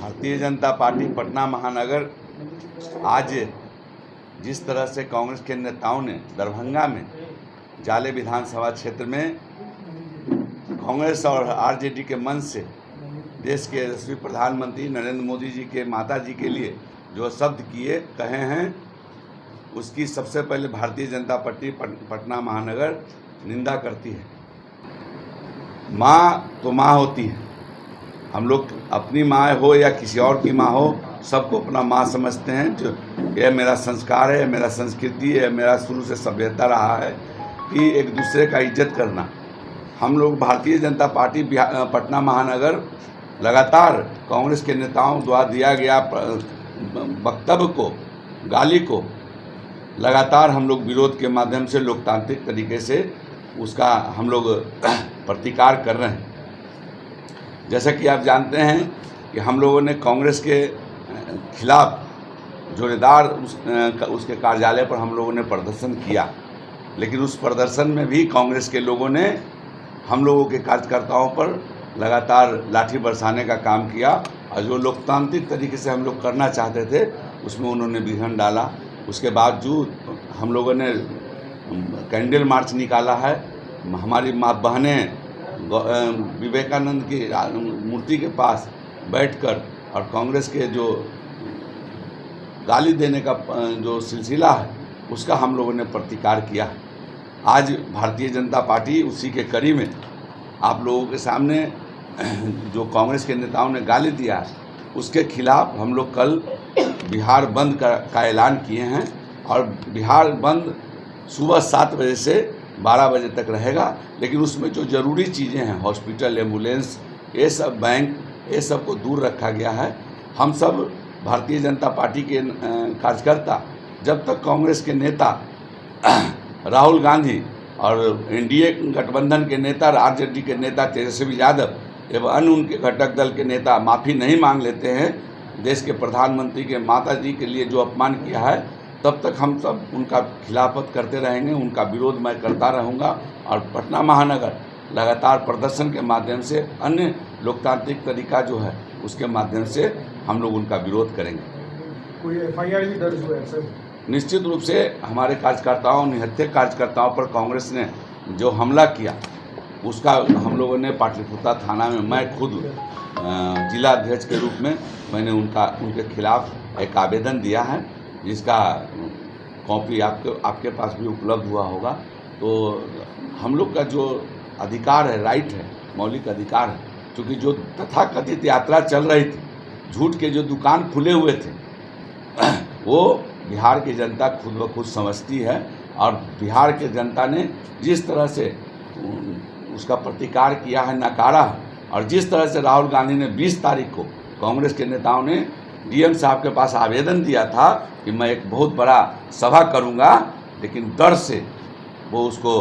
Bharatiya Janata party Patna महानगर आज जिस तरह से कांग्रेस के नेताओं ने दरभंगा में जाले विधानसभा क्षेत्र में कांग्रेस और आरजेडी के मंच से देश के यशस्वी प्रधानमंत्री नरेंद्र मोदी जी के माता जी के लिए जो शब्द कहे हैं, उसकी सबसे पहले भारतीय जनता पार्टी पटना महानगर निंदा करती है। माँ तो माँ होती है, हम लोग अपनी माँ हो या किसी और की माँ हो, सबको अपना माँ समझते हैं। जो यह मेरा संस्कार है, मेरा संस्कृति है, मेरा शुरू से सभ्यता रहा है कि एक दूसरे का इज्जत करना। हम लोग भारतीय जनता पार्टी पटना महानगर लगातार कांग्रेस के नेताओं द्वारा दिया गया वक्तव्य को, गाली को लगातार हम लोग विरोध के माध्यम से लोकतांत्रिक तरीके से उसका हम लोग प्रतिकार कर रहे हैं। जैसा कि आप जानते हैं कि हम लोगों ने कांग्रेस के खिलाफ जोरदार उसके कार्यालय पर हम लोगों ने प्रदर्शन किया, लेकिन उस प्रदर्शन में भी कांग्रेस के लोगों ने हम लोगों के कार्यकर्ताओं पर लगातार लाठी बरसाने का काम किया और जो लोकतांत्रिक तरीके से हम लोग करना चाहते थे उसमें उन्होंने विघ्न डाला। उसके बावजूद हम लोगों ने कैंडल मार्च निकाला है। हमारी माँ बहनें विवेकानंद की मूर्ति के पास बैठकर और कांग्रेस के जो गाली देने का जो सिलसिला है उसका हम लोगों ने प्रतिकार किया है। आज भारतीय जनता पार्टी उसी के कड़ी में आप लोगों के सामने जो कांग्रेस के नेताओं ने गाली दिया है उसके खिलाफ हम लोग कल बिहार बंद का ऐलान किए हैं और बिहार बंद सुबह 7 बजे से 12 बजे तक रहेगा। लेकिन उसमें जो ज़रूरी चीज़ें हैं, हॉस्पिटल, एम्बुलेंस, ये सब, बैंक, ये सब को दूर रखा गया है। हम सब भारतीय जनता पार्टी के कार्यकर्ता जब तक कांग्रेस के नेता राहुल गांधी और एनडीए गठबंधन के नेता, आरजेडी के नेता तेजस्वी यादव एवं अन्य उनके घटक दल के नेता माफ़ी नहीं मांग लेते हैं देश के प्रधानमंत्री के माता जी के लिए जो अपमान किया है, तब तक हम सब उनका खिलाफत करते रहेंगे, उनका विरोध मैं करता रहूँगा। और पटना महानगर लगातार प्रदर्शन के माध्यम से, अन्य लोकतांत्रिक तरीका जो है उसके माध्यम से हम लोग उनका विरोध करेंगे। कोई एफआईआर भी दर्ज हुआ है सर? निश्चित रूप से हमारे कार्यकर्ताओं, निहत्थे कार्यकर्ताओं पर कांग्रेस ने जो हमला किया उसका हम लोगों ने पाटलिपुत्रा थाना में, मैं खुद जिला अध्यक्ष के रूप में मैंने उनके खिलाफ एक आवेदन दिया है, जिसका कॉपी आपके पास भी उपलब्ध हुआ होगा। तो हम लोग का जो अधिकार है, राइट है, मौलिक अधिकार है, क्योंकि जो तथाकथित यात्रा चल रही थी, झूठ के जो दुकान खुले हुए थे वो बिहार की जनता खुद ब खुद समझती है। और बिहार के जनता ने जिस तरह से उसका प्रतिकार किया है, नकारा है, और जिस तरह से राहुल गांधी ने 20 तारीख को कांग्रेस के नेताओं ने डीएम साहब के पास आवेदन दिया था कि मैं एक बहुत बड़ा सभा करूंगा, लेकिन डर से वो उसको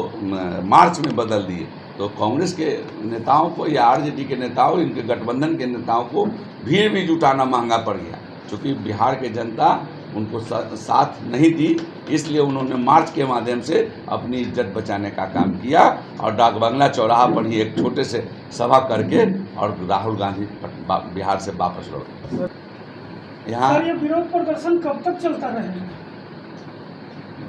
मार्च में बदल दिए। तो कांग्रेस के नेताओं को या आरजेडी के नेताओं, इनके गठबंधन के नेताओं को भीड़ भी जुटाना महंगा पड़ गया, क्योंकि बिहार के जनता उनको साथ नहीं दी। इसलिए उन्होंने मार्च के माध्यम से अपनी इज्जत बचाने का काम किया और डाक बंगला चौराहा पर ही एक छोटे से सभा करके और राहुल गांधी बिहार से वापस लौटे। यहाँ ये विरोध प्रदर्शन कब तक चलता रहेगा?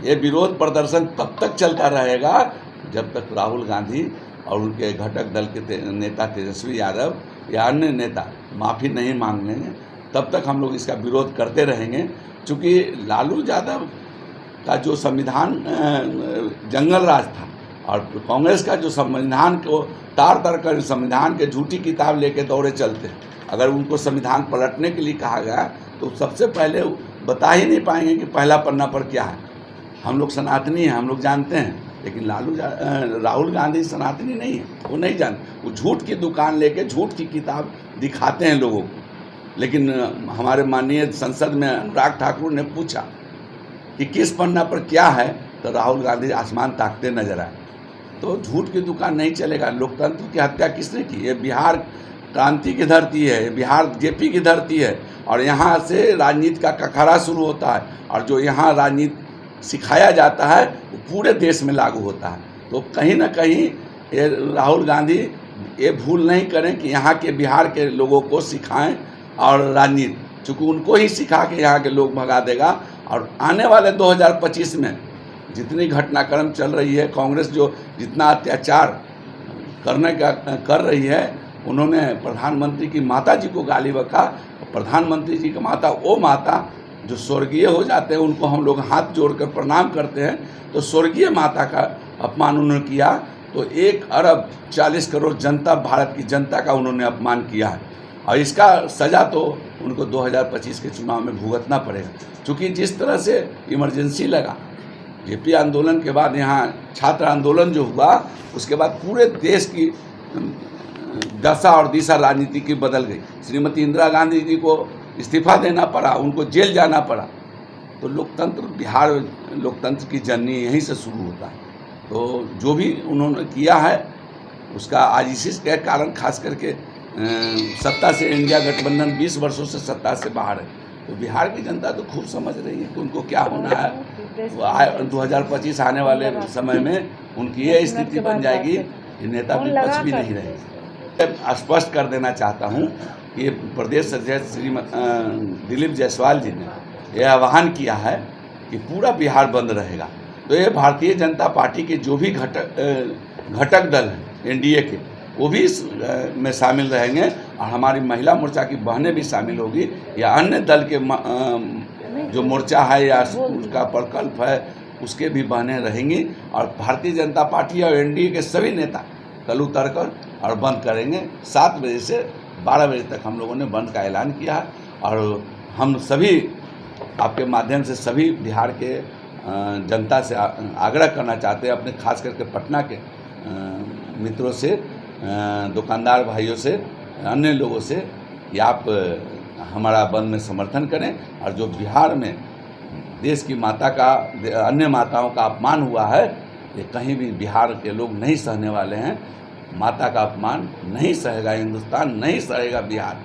ये विरोध प्रदर्शन तब तक चलता रहेगा जब तक राहुल गांधी और उनके घटक दल के नेता तेजस्वी यादव या अन्य नेता माफ़ी नहीं मांग लेंगे, तब तक हम लोग इसका विरोध करते रहेंगे। चूँकि लालू यादव का जो संविधान जंगल राज था और कांग्रेस का जो संविधान को तार कर संविधान के झूठी किताब लेके दौड़े चलते हैं। अगर उनको संविधान पलटने के लिए कहा गया तो सबसे पहले बता ही नहीं पाएंगे कि पहला पन्ना पर क्या है। हम लोग सनातनी हैं, हम लोग जानते हैं, लेकिन राहुल गांधी सनातनी नहीं है, वो नहीं जानते। वो झूठ की दुकान लेके झूठ की किताब दिखाते हैं लोगों को। लेकिन हमारे माननीय संसद में अनुराग ठाकुर ने पूछा कि किस पन्ना पर क्या है, तो राहुल गांधी आसमान ताकते नजर आए। तो झूठ की दुकान नहीं चलेगा। लोकतंत्र की हत्या किसने की? ये बिहार क्रांति की धरती है, बिहार जेपी की धरती है, और यहाँ से राजनीति का कखरा शुरू होता है, और जो यहाँ राजनीति सिखाया जाता है वो पूरे देश में लागू होता है। तो कहीं ना कहीं ये राहुल गांधी ये भूल नहीं करें कि यहाँ के बिहार के लोगों को सिखाएं और राजनीति, चूँकि उनको ही सिखा के यहाँ के लोग भगा देगा। और आने वाले 2025 में जितनी घटनाक्रम चल रही है, कांग्रेस जो जितना अत्याचार कर रही है, उन्होंने प्रधानमंत्री की माता जी को गाली बका। प्रधानमंत्री जी की माता, वो माता जो स्वर्गीय हो जाते हैं, उनको हम लोग हाथ जोड़कर प्रणाम करते हैं, तो स्वर्गीय माता का अपमान उन्होंने किया। तो 1 अरब 40 करोड़ जनता, भारत की जनता का उन्होंने अपमान किया है, और इसका सज़ा तो उनको 2025 के चुनाव में भुगतना पड़ेगा। क्योंकि जिस तरह से इमरजेंसी लगा, जेपी आंदोलन के बाद यहाँ छात्र आंदोलन जो हुआ, उसके बाद पूरे देश की दशा और दिशा राजनीति की बदल गई। श्रीमती इंदिरा गांधी जी को इस्तीफा देना पड़ा, उनको जेल जाना पड़ा। तो लोकतंत्र, बिहार लोकतंत्र की जर्नी यहीं से शुरू होता है। तो जो भी उन्होंने किया है उसका आज इसी के कारण खास करके सत्ता से इंडिया गठबंधन 20 वर्षों से सत्ता से बाहर है। तो बिहार की जनता तो खूब समझ रही है कि उनको क्या होना है। 2025 आने वाले समय में उनकी ये स्थिति बन जाएगी कि नेता विपक्ष भी नहीं रहेगा। स्पष्ट कर देना चाहता हूँ कि प्रदेश अध्यक्ष श्री दिलीप जायसवाल जी ने यह आह्वान किया है कि पूरा बिहार बंद रहेगा। तो ये भारतीय जनता पार्टी के जो भी घटक दल हैं एनडीए के, वो भी में शामिल रहेंगे, और हमारी महिला मोर्चा की बहनें भी शामिल होगी, या अन्य दल के जो मोर्चा है या उसका प्रकल्प है उसके भी बहनें रहेंगी। और भारतीय जनता पार्टी और एनडीए के सभी नेता कल उतर कर और बंद करेंगे। 7 बजे से 12 बजे तक हम लोगों ने बंद का ऐलान किया है। और हम सभी आपके माध्यम से सभी बिहार के जनता से आग्रह करना चाहते हैं, अपने खास करके पटना के मित्रों से, दुकानदार भाइयों से, अन्य लोगों से, कि आप हमारा बंद में समर्थन करें। और जो बिहार में देश की माता का, अन्य माताओं का अपमान हुआ है, ये कहीं भी बिहार के लोग नहीं सहने वाले हैं। माता का अपमान नहीं सहेगा हिंदुस्तान, नहीं सहेगा बिहार।